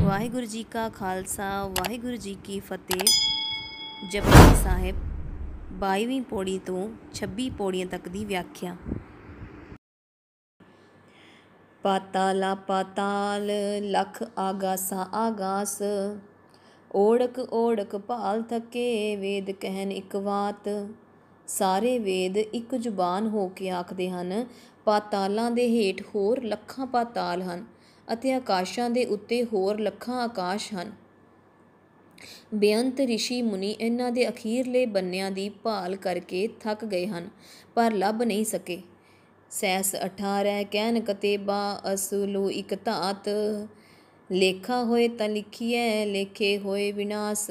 ਵਾਹਿਗੁਰੂ ਜੀ ਕਾ ਖਾਲਸਾ ਵਾਹਿਗੁਰੂ ਜੀ ਕੀ ਫਤਿਹ। ਜਪਜੀ ਸਾਹਿਬ 22ਵੀਂ ਪੌੜੀ ਤੋਂ 26 ਪੌੜੀਆਂ ਤੱਕ ਦੀ ਵਿਆਖਿਆ। ਪਾਤਾਲਾ ਪਾਤਾਲ ਲਖ ਆਗਾਸਾ ਆਗਾਸ, ਓੜਕ ਓੜਕ ਭਾਲ ਥਕੇ ਵੇਦ ਕਹਿਨ ਇੱਕ ਵਾਤ। ਸਾਰੇ ਵੇਦ ਇੱਕ ਜ਼ੁਬਾਨ ਹੋ ਕੇ ਆਖਦੇ ਹਨ। ਪਾਤਾਲਾਂ ਦੇ ਹੇਠ ਹੋਰ ਲੱਖਾਂ ਪਾਤਾਲ ਹਨ ਅਤੇ ਆਕਾਸ਼ਾਂ ਦੇ ਉੱਤੇ ਹੋਰ ਲੱਖਾਂ ਆਕਾਸ਼ ਹਨ। ਬੇਅੰਤ ਰਿਸ਼ੀ ਮੁਨੀ ਇਹਨਾਂ ਦੇ ਅਖੀਰਲੇ ਬੰਨਿਆਂ ਦੀ ਭਾਲ ਕਰਕੇ ਥੱਕ ਗਏ ਹਨ, ਪਰ ਲੱਭ ਨਹੀਂ ਸਕੇ। ਸੈਸ 18 ਕਹਿਨ ਕਤੇਬਾ ਅਸਲੂ ਇੱਕ ਧਾਤ, ਲੇਖਾ ਹੋਏ ਤਾਂ ਲਿਖੀਐ ਲੇਖੇ ਹੋਏ ਵਿਨਾਸ਼।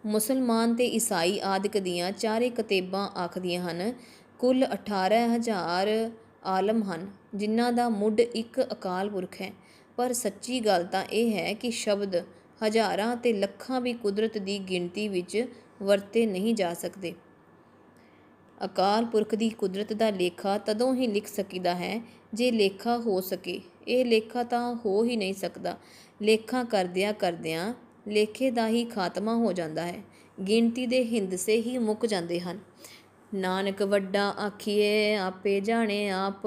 ਮੁਸਲਮਾਨ ਤੇ ਈਸਾਈ ਆਦਿਕ ਦੀਆਂ ਚਾਰੇ ਕਤੇਬਾਂ ਆਖਦੀਆਂ ਹਨ। ਕੁੱਲ 18,000 ਆਲਮ ਹਨ, ਜਿਨ੍ਹਾਂ ਦਾ ਮੁੱਢ ਇੱਕ ਅਕਾਲ ਪੁਰਖ ਹੈ। ਪਰ ਸੱਚੀ ਗੱਲ ਤਾਂ ਇਹ ਹੈ ਕਿ ਸ਼ਬਦ ਹਜ਼ਾਰਾਂ ਤੇ ਲੱਖਾਂ ਵੀ ਕੁਦਰਤ ਦੀ ਗਿਣਤੀ ਵਿੱਚ ਵਰਤੇ ਨਹੀਂ ਜਾ ਸਕਦੇ। ਅਕਾਲ ਪੁਰਖ ਦੀ ਕੁਦਰਤ ਦਾ ਲੇਖਾ ਤਦੋਂ ਹੀ ਲਿਖ ਸਕੀਦਾ ਹੈ ਜੇ ਲੇਖਾ ਹੋ ਸਕੇ। ਇਹ ਲੇਖਾ ਤਾਂ ਹੋ ਹੀ ਨਹੀਂ ਸਕਦਾ। ਲੇਖਾ ਕਰਦਿਆਂ ਕਰਦਿਆਂ ਲੇਖੇ ਦਾ ਹੀ ਖਾਤਮਾ ਹੋ ਜਾਂਦਾ ਹੈ। ਗਿਣਤੀ ਦੇ ਹਿੰਦਸੇ ਹੀ ਮੁੱਕ ਜਾਂਦੇ ਹਨ। ਨਾਨਕ ਵੱਡਾ ਆਖੀਏ ਆਪੇ ਜਾਣੇ ਆਪ।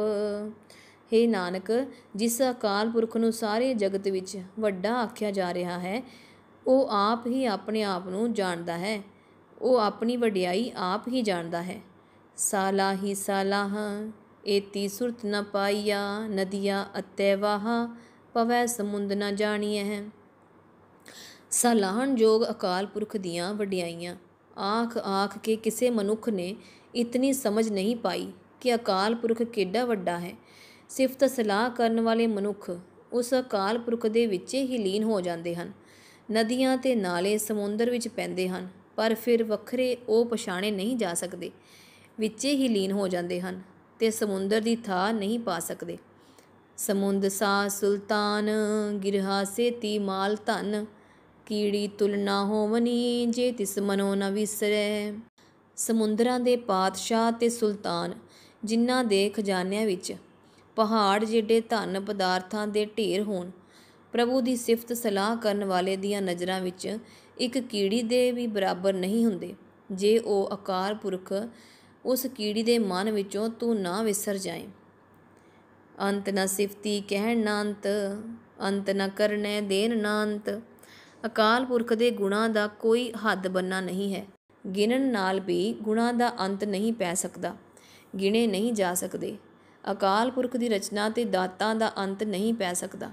ਹੇ ਨਾਨਕ, ਜਿਸ ਅਕਾਲ ਪੁਰਖ ਨੂੰ ਸਾਰੇ ਜਗਤ ਵਿੱਚ ਵੱਡਾ ਆਖਿਆ ਜਾ ਰਿਹਾ ਹੈ, ਉਹ ਆਪ ਹੀ ਆਪਣੇ ਆਪ ਨੂੰ ਜਾਣਦਾ ਹੈ। ਉਹ ਆਪਣੀ ਵਡਿਆਈ ਆਪ ਹੀ ਜਾਣਦਾ ਹੈ। ਸਾਲਾ ਹੀ ਸਾਲਾਹ ਏਤੀ ਸੁਰਤ ਨ ਪਾਈਆ, ਨਦੀਆ ਅਤੈ ਵਾਹਾ ਪਵੈ ਸਮੁੰਦ ਨ ਜਾਣੀਐ ਹੈ। ਸਲਾਹਣ ਯੋਗ ਅਕਾਲ ਪੁਰਖ ਦੀਆਂ ਵਡਿਆਈਆਂ ਆਖ ਆਖ ਕੇ ਕਿਸੇ ਮਨੁੱਖ ਨੇ ਇਤਨੀ ਸਮਝ ਨਹੀਂ ਪਾਈ ਕਿ ਅਕਾਲ ਪੁਰਖ ਕਿੱਡਾ ਵੱਡਾ ਹੈ। ਸਿਫਤ ਸਲਾਹ ਕਰਨ ਵਾਲੇ ਮਨੁੱਖ ਉਸ ਅਕਾਲ ਪੁਰਖ ਦੇ ਵਿੱਚ ਹੀ ਲੀਨ ਹੋ ਜਾਂਦੇ ਹਨ। ਨਦੀਆਂ ਤੇ ਨਾਲੇ ਸਮੁੰਦਰ ਵਿੱਚ ਪੈਂਦੇ ਹਨ, ਪਰ ਫਿਰ ਵੱਖਰੇ ਉਹ ਪਛਾਣੇ ਨਹੀਂ ਜਾ ਸਕਦੇ। ਵਿੱਚੇ ਹੀ ਲੀਨ ਹੋ ਜਾਂਦੇ ਹਨ ਤੇ ਸਮੁੰਦਰ ਦੀ ਥਾਂ ਨਹੀਂ ਪਾ ਸਕਦੇ। ਸਮੁੰਦ ਸਾ ਸੁਲਤਾਨ ਗਿਰਹਾ ਸੇਤੀ ਮਾਲ ਧਨ, ਕੀੜੀ ਤੁਲਨਾ ਹੋਵਨੀ ਜੇ ਤਿਸ ਮਨੋ ਨ ਵਿਸਰੈ। ਸਮੁੰਦਰਾਂ ਦੇ ਪਾਤਸ਼ਾਹ ਤੇ ਸੁਲਤਾਨ, ਜਿਨ੍ਹਾਂ ਦੇ ਖਜ਼ਾਨਿਆਂ ਵਿੱਚ ਪਹਾੜ ਜਿਹੇ ਧਨ ਪਦਾਰਥਾਂ ਦੇ ਢੇਰ ਹੋਣ, ਪ੍ਰਭੂ ਦੀ ਸਿਫਤ ਸਲਾਹ ਕਰਨ ਵਾਲੇ ਦੀਆਂ ਨਜ਼ਰਾਂ ਵਿੱਚ ਇੱਕ ਕੀੜੀ ਦੇ ਵੀ ਬਰਾਬਰ ਨਹੀਂ ਹੁੰਦੇ। ਜੇ ਉਹ ਅਕਾਲ ਪੁਰਖ ਉਸ ਕੀੜੀ ਦੇ ਮਨ ਵਿੱਚੋਂ ਤੂੰ ਨਾ ਵਿਸਰ ਜਾਏ। ਅੰਤ ਨ ਸਿਫਤੀ ਕਹਿਣ ਨ ਅੰਤ, ਅੰਤ ਨ ਕਰਨੈ ਦੇਨ ਨ ਅੰਤ। ਅਕਾਲ ਪੁਰਖ ਦੇ ਗੁਣਾਂ ਦਾ ਕੋਈ ਹੱਦ ਬੰਨਾ ਨਹੀਂ ਹੈ। ਗਿਣਨ ਨਾਲ ਵੀ ਗੁਣਾਂ ਦਾ ਅੰਤ ਨਹੀਂ ਪੈ ਸਕਦਾ, ਗਿਣੇ ਨਹੀਂ ਜਾ ਸਕਦੇ। ਅਕਾਲ ਪੁਰਖ ਦੀ ਰਚਨਾ ਤੇ ਦਾਤਾਂ ਦਾ ਅੰਤ ਨਹੀਂ ਪੈ ਸਕਦਾ।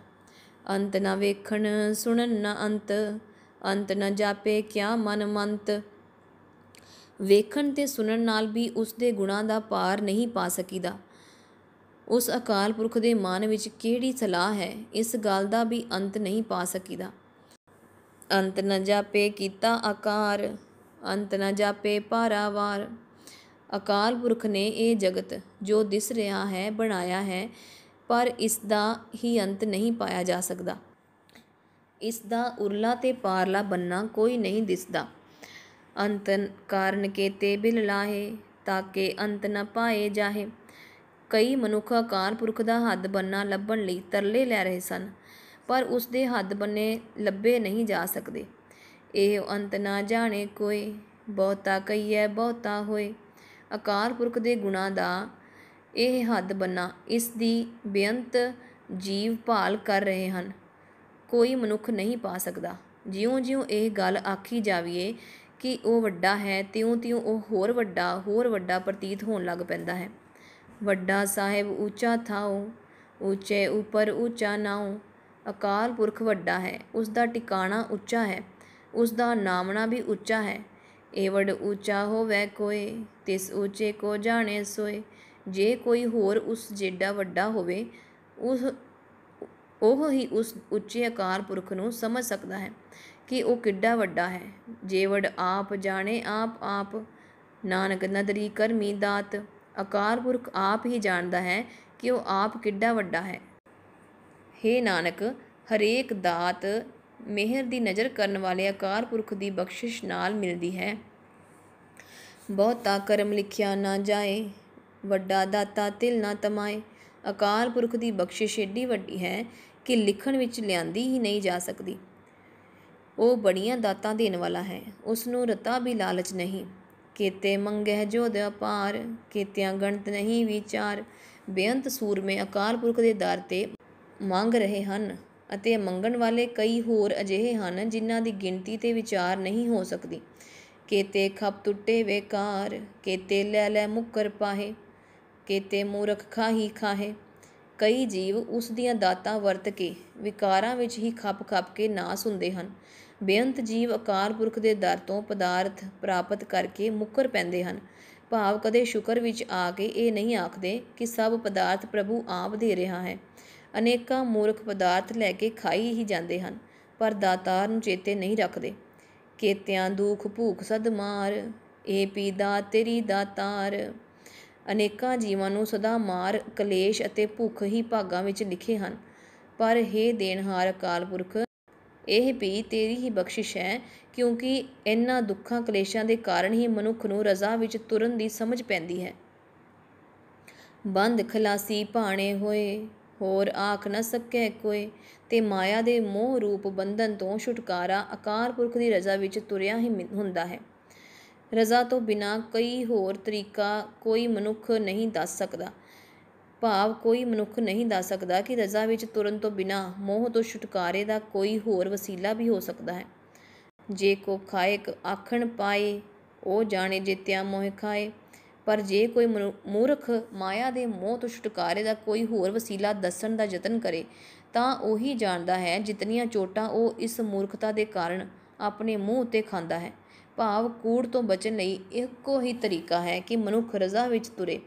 ਅੰਤ ਨ ਵੇਖਣ ਸੁਣਨ ਨ ਅੰਤ, ਅੰਤ ਨ ਜਾਪੇ ਕਿਆ ਮਨ ਮੰਤ। ਵੇਖਣ ਤੇ ਸੁਣਨ ਨਾਲ ਵੀ ਉਸ ਦੇ ਗੁਣਾਂ ਦਾ ਪਾਰ ਨਹੀਂ ਪਾ ਸਕੀਦਾ। ਉਸ ਅਕਾਲ ਪੁਰਖ ਦੇ ਮਨ ਵਿੱਚ ਕਿਹੜੀ ਸਲਾਹ ਹੈ, ਇਸ ਗੱਲ ਦਾ ਵੀ ਅੰਤ ਨਹੀਂ ਪਾ ਸਕੀਦਾ। ਅੰਤ ਨ ਜਾਪੇ ਕੀਤਾ ਆਕਾਰ, ਅੰਤ ਨ ਜਾਪੇ ਪਾਰਾਵਾਰ। ਅਕਾਲ ਪੁਰਖ ਨੇ ਇਹ ਜਗਤ ਜੋ ਦਿਸ ਰਿਹਾ ਹੈ ਬਣਾਇਆ ਹੈ, ਪਰ ਇਸ ਦਾ ਹੀ ਅੰਤ ਨਹੀਂ ਪਾਇਆ ਜਾ ਸਕਦਾ। ਇਸ ਦਾ ਉਰਲਾ ਤੇ ਪਾਰਲਾ ਬੰਨਾ ਕੋਈ ਨਹੀਂ ਦਿਸਦਾ। ਅੰਤ ਕਾਰਨ ਕੇਤੇ ਬਿਲ ਲਾਹੇ, ਤਾਕੇ ਅੰਤ ਨ ਪਾਏ ਜਾਹੇ। ਕਈ ਮਨੁੱਖ ਅਕਾਲ ਪੁਰਖ ਦਾ ਹੱਦ ਬੰਨਾ ਲੱਭਣ ਲਈ ਤਰਲੇ ਲੈ ਰਹੇ ਸਨ, ਪਰ ਉਸ ਦੇ ਹੱਦ ਬੰਨੇ ਲੱਭੇ ਨਹੀਂ ਜਾ ਸਕਦੇ। ਇਹ ਅੰਤ ਨਾ ਜਾਣੇ ਕੋਇ, ਬਹੁਤਾ ਕਹੀਐ ਬਹੁਤਾ ਹੋਏ। ਅਕਾਲ ਪੁਰਖ ਦੇ ਗੁਣਾਂ ਦਾ ਇਹ ਹੱਦ ਬੰਨਾ, ਇਸ ਦੀ ਬੇਅੰਤ ਜੀਵ ਭਾਲ ਕਰ ਰਹੇ ਹਨ, ਕੋਈ ਮਨੁੱਖ ਨਹੀਂ ਪਾ ਸਕਦਾ। ਜਿਉਂ ਜਿਉਂ ਇਹ ਗੱਲ ਆਖੀ ਜਾਵੀਏ ਕਿ ਉਹ ਵੱਡਾ ਹੈ, ਤਿਉਂ ਤਿਉਂ ਉਹ ਹੋਰ ਵੱਡਾ ਪ੍ਰਤੀਤ ਹੋਣ ਲੱਗ ਪੈਂਦਾ ਹੈ। ਵੱਡਾ ਸਾਹਿਬ ਉੱਚਾ ਥਾਉ, ਉੱਚੇ ਉੱਪਰ ਉੱਚਾ ਨਾਉ। ਅਕਾਲ ਪੁਰਖ ਵੱਡਾ ਹੈ, ਉਸ ਦਾ ਟਿਕਾਣਾ ਉੱਚਾ ਹੈ, ਉਸ ਦਾ ਨਾਮਣਾ ਵੀ ਉੱਚਾ ਹੈ। ਏਵੜ ਉੱਚਾ ਹੋਵੈ ਕੋਇ, ਤਿਸ ਉੱਚੇ ਕੋ ਜਾਣੇ ਸੋਏ। ਜੇ ਕੋਈ ਹੋਰ ਉਸ ਜਿੱਡਾ ਵੱਡਾ ਹੋਵੇ, ਉਹ ਹੀ ਉਸ ਉੱਚੇ ਅਕਾਲ ਪੁਰਖ ਨੂੰ ਸਮਝ ਸਕਦਾ ਹੈ ਕਿ ਉਹ ਕਿੱਡਾ ਵੱਡਾ ਹੈ। ਜੇਵੜ ਆਪ ਜਾਣੇ ਆਪ ਆਪ, ਨਾਨਕ ਨਦਰੀ ਕਰਮੀ ਦਾਤ। ਅਕਾਲ ਪੁਰਖ ਆਪ ਹੀ ਜਾਣਦਾ ਹੈ ਕਿ ਉਹ ਆਪ ਕਿੱਡਾ ਵੱਡਾ ਹੈ। ਹੇ ਨਾਨਕ, ਹਰੇਕ ਦਾਤ ਮਿਹਰ ਦੀ ਨਜ਼ਰ ਕਰਨ ਵਾਲੇ ਅਕਾਲ ਪੁਰਖ ਦੀ ਬਖਸ਼ਿਸ਼ ਨਾਲ ਮਿਲਦੀ ਹੈ। ਬਹੁਤਾ ਕਰਮ ਲਿਖਿਆ ਨਾ ਜਾਏ, ਵੱਡਾ ਦਾਤਾ ਤਿਲ ਨਾ ਤਮਾਏ। ਅਕਾਲ ਪੁਰਖ ਦੀ ਬਖਸ਼ਿਸ਼ ਏਡੀ ਵੱਡੀ ਹੈ ਕਿ ਲਿਖਣ ਵਿੱਚ ਲਿਆਂਦੀ ਹੀ ਨਹੀਂ ਜਾ ਸਕਦੀ। ਉਹ ਬੜੀਆਂ ਦਾਤਾਂ ਦੇਣ ਵਾਲਾ ਹੈ, ਉਸ ਨੂੰ ਰਤਾ ਵੀ ਲਾਲਚ ਨਹੀਂ। ਕੇਤੇ ਮੰਗਹਿ ਜੋਧ ਅਪਾਰ, ਕੇਤਿਆਂ ਗਣਤ ਨਹੀਂ ਵਿਚਾਰ। ਬੇਅੰਤ ਸੂਰਮੇ ਅਕਾਲ ਪੁਰਖ ਦੇ ਦਰ 'ਤੇ ਮੰਗ ਰਹੇ ਹਨ ਅਤੇ ਮੰਗਣ ਵਾਲੇ ਕਈ ਹੋਰ ਅਜਿਹੇ ਹਨ ਜਿਨ੍ਹਾਂ ਦੀ ਗਿਣਤੀ ਤੇ ਵਿਚਾਰ ਨਹੀਂ ਹੋ ਸਕਦੀ। ਕੇਤੇ ਖਪ ਟੁੱਟੇ ਵੇਕਾਰ, ਕੇਤੇ ਲੈ ਲੈ ਮੁੱਕਰ ਪਾਹੇ, ਕੇਤੇ ਮੂਰਖ ਖਾਹੀ ਖਾਹੇ। ਕਈ ਜੀਵ ਉਸ ਦੀਆਂ ਦਾਤਾਂ ਵਰਤ ਕੇ ਵਿਕਾਰਾਂ ਵਿੱਚ ਹੀ ਖਪ ਖਪ ਕੇ ਨਾਸ ਹੁੰਦੇ ਹਨ। ਬੇਅੰਤ ਜੀਵ ਅਕਾਲ ਪੁਰਖ ਦੇ ਦਰ ਤੋਂ ਪਦਾਰਥ ਪ੍ਰਾਪਤ ਕਰਕੇ ਮੁੱਕਰ ਪੈਂਦੇ ਹਨ। ਭਾਵ ਕਦੇ ਸ਼ੁਕਰ ਵਿੱਚ ਆ ਕੇ ਇਹ ਨਹੀਂ ਆਖਦੇ ਕਿ ਸਭ ਪਦਾਰਥ ਪ੍ਰਭੂ ਆਪ ਦੇ ਰਿਹਾ ਹੈ। ਅਨੇਕਾਂ ਮੂਰਖ ਪਦਾਰਥ ਲੈ ਕੇ ਖਾਈ ਹੀ ਜਾਂਦੇ ਹਨ, ਪਰ ਦਾਤਾਰ ਨੂੰ ਚੇਤੇ ਨਹੀਂ ਰੱਖਦੇ। ਕੇਤਿਆਂ ਦੁੱਖ ਭੂਖ ਸਦ ਮਾਰ, ਇਹ ਪੀ ਦਾਤ ਤੇਰੀ ਦਾਤਾਰ। ਅਨੇਕਾਂ ਜੀਵਾਂ ਨੂੰ ਸਦਾ ਮਾਰ, ਕਲੇਸ਼ ਅਤੇ ਭੁੱਖ ਹੀ ਭਾਗਾਂ ਵਿੱਚ ਲਿਖੇ ਹਨ, ਪਰ ਹੇ ਦੇਣਹਾਰ ਅਕਾਲ ਪੁਰਖ, ਇਹ ਵੀ ਤੇਰੀ ਹੀ ਬਖਸ਼ਿਸ਼ ਹੈ, ਕਿਉਂਕਿ ਇਹਨਾਂ ਦੁੱਖਾਂ ਕਲੇਸ਼ਾਂ ਦੇ ਕਾਰਨ ਹੀ ਮਨੁੱਖ ਨੂੰ ਰਜ਼ਾ ਵਿੱਚ ਤੁਰਨ ਦੀ ਸਮਝ ਪੈਂਦੀ ਹੈ। ਬੰਧ ਖਲਾਸੀ ਭਾਣੇ ਹੋਏ, ਹੋਰ ਆਖ ਨ ਸਕੈ ਕੋਇ। ਤੇ ਮਾਇਆ ਦੇ ਮੋਹ ਰੂਪ ਬੰਧਨ ਤੋਂ ਛੁਟਕਾਰਾ ਅਕਾਲ ਪੁਰਖ ਦੀ ਰਜ਼ਾ ਵਿੱਚ ਤੁਰਿਆ ਹੀ ਹੁੰਦਾ ਹੈ। ਰਜ਼ਾ ਤੋਂ ਬਿਨਾਂ ਕਈ ਹੋਰ ਤਰੀਕਾ ਕੋਈ ਮਨੁੱਖ ਨਹੀਂ ਦੱਸ ਸਕਦਾ। ਭਾਵ ਕੋਈ ਮਨੁੱਖ ਨਹੀਂ ਦੱਸ ਸਕਦਾ ਕਿ ਰਜ਼ਾ ਵਿੱਚ ਤੁਰਨ ਤੋਂ ਬਿਨਾਂ ਮੋਹ ਤੋਂ ਛੁਟਕਾਰੇ ਦਾ ਕੋਈ ਹੋਰ ਵਸੀਲਾ ਵੀ ਹੋ ਸਕਦਾ ਹੈ। ਜੇ ਕੋ ਖਾਇਕ ਆਖਣ ਪਾਏ, ਉਹ ਜਾਣੇ ਜਿਤਿਆ ਮੋਹ ਖਾਏ। ਪਰ ਜੇ ਕੋਈ ਮੂਰਖ ਮਾਇਆ ਦੇ ਮੋਹ ਤੋਂ ਛੁਟਕਾਰੇ ਦਾ ਕੋਈ ਹੋਰ ਵਸੀਲਾ ਦੱਸਣ ਦਾ ਯਤਨ ਕਰੇ, ਤਾਂ ਉਹੀ ਜਾਣਦਾ ਹੈ ਜਿਤਨੀਆਂ ਚੋਟਾਂ ਉਹ ਇਸ ਮੂਰਖਤਾ ਦੇ ਕਾਰਨ ਆਪਣੇ ਮੂੰਹ ਉੱਤੇ ਖਾਂਦਾ ਹੈ। ਭਾਵ ਕੂੜ ਤੋਂ ਬਚਣ ਲਈ ਇੱਕੋ ਹੀ ਤਰੀਕਾ ਹੈ ਕਿ ਮਨੁੱਖ ਰਜ਼ਾ ਵਿੱਚ ਤੁਰੇ,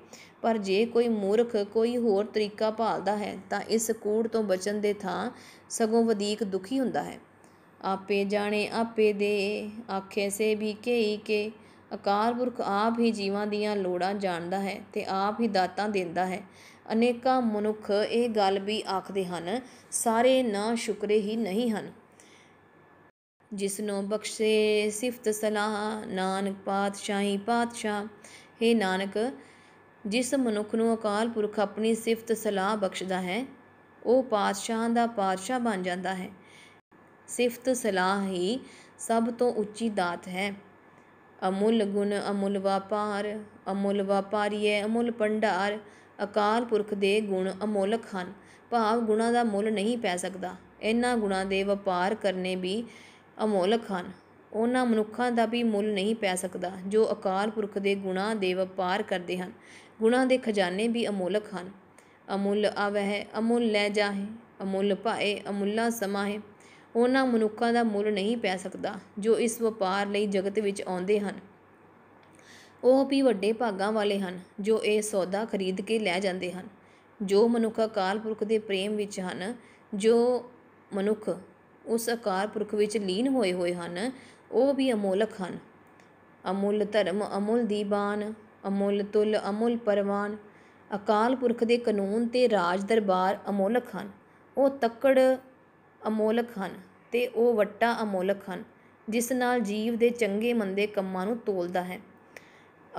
ਪਰ ਜੇ ਕੋਈ ਮੂਰਖ ਕੋਈ ਹੋਰ ਤਰੀਕਾ ਭਾਲਦਾ ਹੈ ਤਾਂ ਇਸ ਕੂੜ ਤੋਂ ਬਚਣ ਦੇ ਥਾਂ ਸਗੋਂ ਵਧੀਕ ਦੁਖੀ ਹੁੰਦਾ ਹੈ। ਆਪੇ ਜਾਣੇ ਆਪੇ ਦੇ, ਆਖੇ ਸੇ ਵੀ ਕੇਈ ਕੇ। ਅਕਾਲ ਪੁਰਖ ਆਪ ਹੀ ਜੀਵਾਂ ਦੀਆਂ ਲੋੜਾਂ ਜਾਣਦਾ ਹੈ ਤੇ ਆਪ ਹੀ ਦਾਤਾਂ ਦਿੰਦਾ ਹੈ। ਅਨੇਕਾਂ ਮਨੁੱਖ ਇਹ ਗੱਲ ਵੀ ਆਖਦੇ ਹਨ, ਸਾਰੇ ਨਾ ਸ਼ੁਕਰੇ ਹੀ ਨਹੀਂ ਹਨ। ਜਿਸਨੂੰ ਬਖਸ਼ੇ ਸਿਫਤ ਸਲਾਹ, ਨਾਨਕ ਪਾਤਸ਼ਾਹੀ ਪਾਤਸ਼ਾਹ। ਹੇ ਨਾਨਕ, ਜਿਸ ਮਨੁੱਖ ਨੂੰ ਅਕਾਲ ਪੁਰਖ ਆਪਣੀ ਸਿਫਤ ਸਲਾਹ ਬਖਸ਼ਦਾ ਹੈ, ਉਹ ਪਾਤਸ਼ਾਹਾਂ ਦਾ ਪਾਤਸ਼ਾਹ ਬਣ ਜਾਂਦਾ ਹੈ। ਸਿਫਤ ਸਲਾਹ ਹੀ ਸਭ ਤੋਂ ਉੱਚੀ ਦਾਤ ਹੈ। ਅਮੁੱਲ ਗੁਣ ਅਮੁੱਲ ਵਪਾਰ, ਅਮੁੱਲ ਵਪਾਰੀਏ ਅਮੁੱਲ ਭੰਡਾਰ। ਅਕਾਲ ਪੁਰਖ ਦੇ ਗੁਣ ਅਮੋਲਕ ਹਨ, ਭਾਵ ਗੁਣਾਂ ਦਾ ਮੁੱਲ ਨਹੀਂ ਪੈ ਸਕਦਾ। ਇਹਨਾਂ ਗੁਣਾਂ ਦੇ ਵਪਾਰ ਕਰਨੇ ਵੀ ਅਮੋਲਕ ਹਨ। ਉਹਨਾਂ ਮਨੁੱਖਾਂ ਦਾ ਵੀ ਮੁੱਲ ਨਹੀਂ ਪੈ ਸਕਦਾ ਜੋ ਅਕਾਲ ਪੁਰਖ ਦੇ ਗੁਣਾਂ ਦੇ ਵਪਾਰ ਕਰਦੇ ਹਨ। ਗੁਣਾਂ ਦੇ ਖਜ਼ਾਨੇ ਵੀ ਅਮੋਲਕ ਹਨ। ਅਮੁੱਲ ਆਵਹਿ ਅਮੁੱਲ ਲੈ ਜਾਹੇ, ਅਮੁੱਲ ਭਾਏ ਅਮੁੱਲਾ ਸਮਾਹੇ। ਉਹਨਾਂ ਮਨੁੱਖਾਂ ਦਾ ਮੁੱਲ ਨਹੀਂ ਪੈ ਸਕਦਾ ਜੋ ਇਸ ਵਪਾਰ ਲਈ ਜਗਤ ਵਿੱਚ ਆਉਂਦੇ ਹਨ। ਉਹ ਵੀ ਵੱਡੇ ਭਾਗਾਂ ਵਾਲੇ ਹਨ ਜੋ ਇਹ ਸੌਦਾ ਖਰੀਦ ਕੇ ਲੈ ਜਾਂਦੇ ਹਨ। ਜੋ ਮਨੁੱਖ ਅਕਾਲ ਪੁਰਖ ਦੇ ਪ੍ਰੇਮ ਵਿੱਚ ਹਨ, ਜੋ ਮਨੁੱਖ ਉਸ ਅਕਾਲ ਪੁਰਖ ਵਿੱਚ ਲੀਨ ਹੋਏ ਹੋਏ ਹਨ, ਉਹ ਵੀ ਅਮੋਲਕ ਹਨ। ਅਮੁੱਲ ਧਰਮ ਅਮੁੱਲ ਦੀਵਾਨ, ਅਮੁੱਲ ਤੁਲ ਅਮੁੱਲ ਪਰਵਾਨ। ਅਕਾਲ ਪੁਰਖ ਦੇ ਕਾਨੂੰਨ ਤੇ ਰਾਜ ਦਰਬਾਰ ਅਮੋਲਕ ਹਨ। ਉਹ ਤੱਕੜ ਅਮੋਲਕ ਹਨ ਤੇ ਉਹ ਵੱਟਾ ਅਮੋਲਕ ਹਨ, ਜਿਸ ਨਾਲ ਜੀਵ ਦੇ ਚੰਗੇ ਮੰਦੇ ਕੰਮਾਂ ਨੂੰ ਤੋਲਦਾ ਹੈ।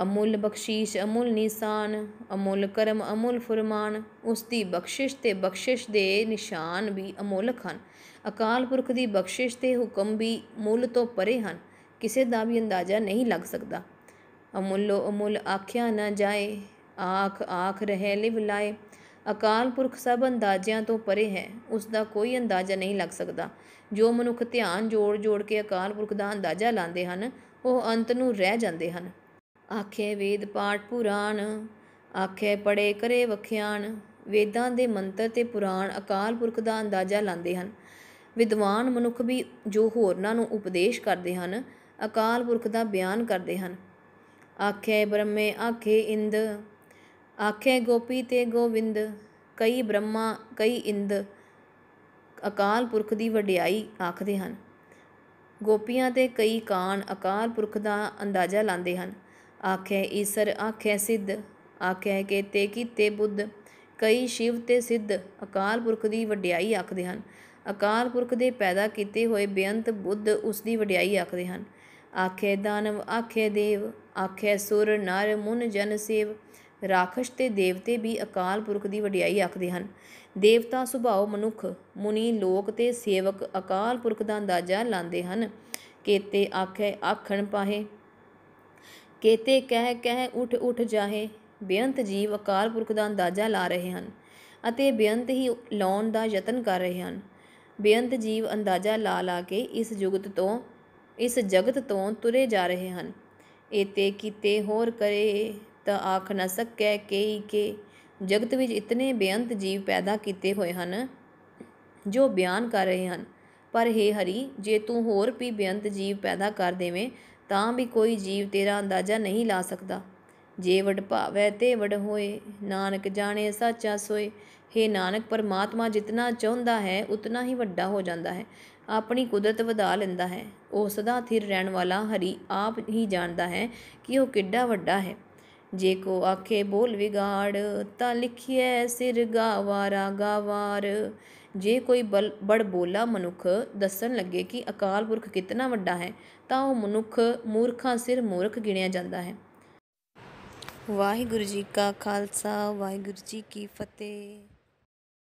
ਅਮੁੱਲ ਬਖਸ਼ੀਸ਼ ਅਮੁੱਲ ਨਿਸ਼ਾਨ, ਅਮੁੱਲ ਕਰਮ ਅਮੁੱਲ ਫੁਰਮਾਨ। ਉਸ ਦੀ ਬਖਸ਼ਿਸ਼ ਤੇ ਬਖਸ਼ਿਸ਼ ਦੇ ਨਿਸ਼ਾਨ ਵੀ ਅਮੋਲਕ ਹਨ। ਅਕਾਲ ਪੁਰਖ ਦੀ ਬਖਸ਼ਿਸ਼ ਤੇ ਹੁਕਮ ਵੀ ਮੁੱਲ ਤੋਂ ਪਰੇ ਹਨ, ਕਿਸੇ ਦਾ ਵੀ ਅੰਦਾਜ਼ਾ ਨਹੀਂ ਲੱਗ ਸਕਦਾ। ਅਮੁੱਲੋ ਅਮੁੱਲ ਆਖਿਆ ਨਾ ਜਾਏ, ਆਖ ਆਖ ਰਹਿ ਲਿਵ ਲਾਏ। ਅਕਾਲ ਪੁਰਖ ਸਭ ਅੰਦਾਜ਼ਿਆਂ ਤੋਂ ਪਰੇ ਹੈ, ਉਸ ਦਾ ਕੋਈ ਅੰਦਾਜ਼ਾ ਨਹੀਂ ਲੱਗ ਸਕਦਾ। ਜੋ ਮਨੁੱਖ ਧਿਆਨ ਜੋੜ ਜੋੜ ਕੇ ਅਕਾਲ ਪੁਰਖ ਦਾ ਅੰਦਾਜ਼ਾ ਲਾਉਂਦੇ ਹਨ, ਉਹ ਅੰਤ ਨੂੰ ਰਹਿ ਜਾਂਦੇ ਹਨ। ਆਖੇ ਵੇਦ ਪਾਠ ਪੁਰਾਣ, ਆਖੇ ਪੜ੍ਹੇ ਕਰੇ ਵਖਿਆਣ। ਵੇਦਾਂ ਦੇ ਮੰਤਰ ਤੇ ਪੁਰਾਣ ਅਕਾਲ ਪੁਰਖ ਦਾ ਅੰਦਾਜ਼ਾ ਲਾਉਂਦੇ ਹਨ। ਵਿਦਵਾਨ ਮਨੁੱਖ ਵੀ ਜੋ ਹੋਰਨਾਂ ਨੂੰ ਉਪਦੇਸ਼ ਕਰਦੇ ਹਨ, ਅਕਾਲ ਪੁਰਖ ਦਾ ਬਿਆਨ ਕਰਦੇ ਹਨ। ਆਖੇ ਬ੍ਰਹਮੇ ਆਖੇ ਇੰਦ, ਆਖੇ ਗੋਪੀ ਤੇ ਗੋਵਿੰਦ। ਕਈ ਬ੍ਰਹਮਾ ਕਈ ਇੰਦ ਅਕਾਲ ਪੁਰਖ ਦੀ ਵਡਿਆਈ ਆਖਦੇ ਹਨ। ਗੋਪੀਆਂ ਤੇ ਕਈ ਕਾਣ ਅਕਾਲ ਪੁਰਖ ਦਾ ਅੰਦਾਜ਼ਾ ਲਾਉਂਦੇ ਹਨ। ਆਖੇ ਈਸਰ ਆਖੇ ਸਿੱਧ, ਆਖੇ ਕੇਤੇ ਕੀਤੇ ਬੁੱਧ। ਕਈ ਸ਼ਿਵ ਤੇ ਸਿੱਧ ਅਕਾਲ ਪੁਰਖ ਦੀ ਵਡਿਆਈ ਆਖਦੇ ਹਨ। ਅਕਾਲ ਪੁਰਖ ਦੇ ਪੈਦਾ ਕੀਤੇ ਹੋਏ ਬੇਅੰਤ ਬੁੱਧ ਉਸ ਦੀ ਵਡਿਆਈ ਆਖਦੇ ਹਨ। ਆਖੇ ਦਾਨਵ ਆਖੇ ਦੇਵ, ਆਖੇ ਸੁਰ ਨਰ ਮੁਨ ਜਨ ਸੇਵ। ਰਾਖਸ਼ ਤੇ ਦੇਵਤੇ ਵੀ ਅਕਾਲ ਪੁਰਖ ਦੀ ਵਡਿਆਈ ਆਖਦੇ ਹਨ। ਦੇਵਤਾ ਸੁਭਾਉ ਮਨੁੱਖ, ਮੁਨੀ, ਲੋਕ ਤੇ ਸੇਵਕ ਅਕਾਲ ਪੁਰਖ ਦਾ ਅੰਦਾਜ਼ਾ ਲਾਉਂਦੇ ਹਨ। ਕੇਤੇ ਆਖੈ ਆਖਣ ਪਾਹੇ, ਕੇਤੇ ਕਹਿ ਕਹਿ ਉਠ ਉਠ ਜਾਹੇ। ਬੇਅੰਤ ਜੀਵ ਅਕਾਲ ਪੁਰਖ ਦਾ ਅੰਦਾਜ਼ਾ ਲਾ ਰਹੇ ਹਨ ਅਤੇ ਬੇਅੰਤ ਹੀ ਲਾਉਣ ਦਾ ਯਤਨ ਕਰ ਰਹੇ ਹਨ। ਬੇਅੰਤ ਜੀਵ ਅੰਦਾਜ਼ਾ ਲਾ ਲਾ ਕੇ ਇਸ ਜਗਤ ਤੋਂ ਤੁਰੇ ਜਾ ਰਹੇ ਹਨ। ਏਤੇ ਕੀਤੇ ਹੋਰ ਕਰੇ ਤਾਂ ਆਖ ਨਾ ਸਕੈ ਕੇਈ ਕੇ। ਜਗਤ ਵਿੱਚ ਇਤਨੇ ਬੇਅੰਤ ਜੀਵ ਪੈਦਾ ਕੀਤੇ ਹੋਏ ਹਨ ਜੋ ਬਿਆਨ ਕਰ ਰਹੇ ਹਨ, ਪਰ ਹੇ ਹਰੀ, ਜੇ ਤੂੰ ਹੋਰ ਵੀ ਬੇਅੰਤ ਜੀਵ ਪੈਦਾ ਕਰ ਦੇਵੇਂ ਤਾਂ ਵੀ ਕੋਈ ਜੀਵ ਤੇਰਾ ਅੰਦਾਜ਼ਾ ਨਹੀਂ ਲਾ ਸਕਦਾ। ਜੇ ਵਡ ਭਾਵੈ ਤੇ ਵਡ ਹੋਏ, ਨਾਨਕ ਜਾਣੇ ਸਾਚਾ ਸੋਏ। ਹੇ ਨਾਨਕ, ਪਰਮਾਤਮਾ ਜਿਤਨਾ ਚਾਹੁੰਦਾ ਹੈ ਉਤਨਾ ਹੀ ਵੱਡਾ ਹੋ ਜਾਂਦਾ ਹੈ, ਆਪਣੀ ਕੁਦਰਤ ਵਧਾ ਲੈਂਦਾ ਹੈ। ਉਹ ਸਦਾ ਥਿਰ ਰਹਿਣ ਵਾਲਾ ਹਰੀ ਆਪ ਹੀ ਜਾਣਦਾ ਹੈ ਕਿ ਉਹ ਕਿੱਡਾ ਵੱਡਾ ਹੈ। ਜੇ ਕੋ ਆਖੇ ਬੋਲ ਵਿਗਾੜ, ਤਾਂ ਲਿਖੀਐ ਸਿਰ ਗਾਵਾਰਾ ਗਾਵਾਰ। ਜੇ ਕੋਈ ਬੜ ਬੋਲਾ ਮਨੁੱਖ ਦੱਸਣ ਲੱਗੇ ਕਿ ਅਕਾਲ ਪੁਰਖ ਕਿਤਨਾ ਵੱਡਾ ਹੈ, ਤਾਂ ਉਹ ਮਨੁੱਖ ਮੂਰਖਾਂ ਸਿਰ ਮੂਰਖ ਗਿਣਿਆ ਜਾਂਦਾ ਹੈ। ਵਾਹਿਗੁਰੂ ਜੀ ਕਾ ਖਾਲਸਾ, ਵਾਹਿਗੁਰੂ ਜੀ ਕੀ ਫਤਿਹ।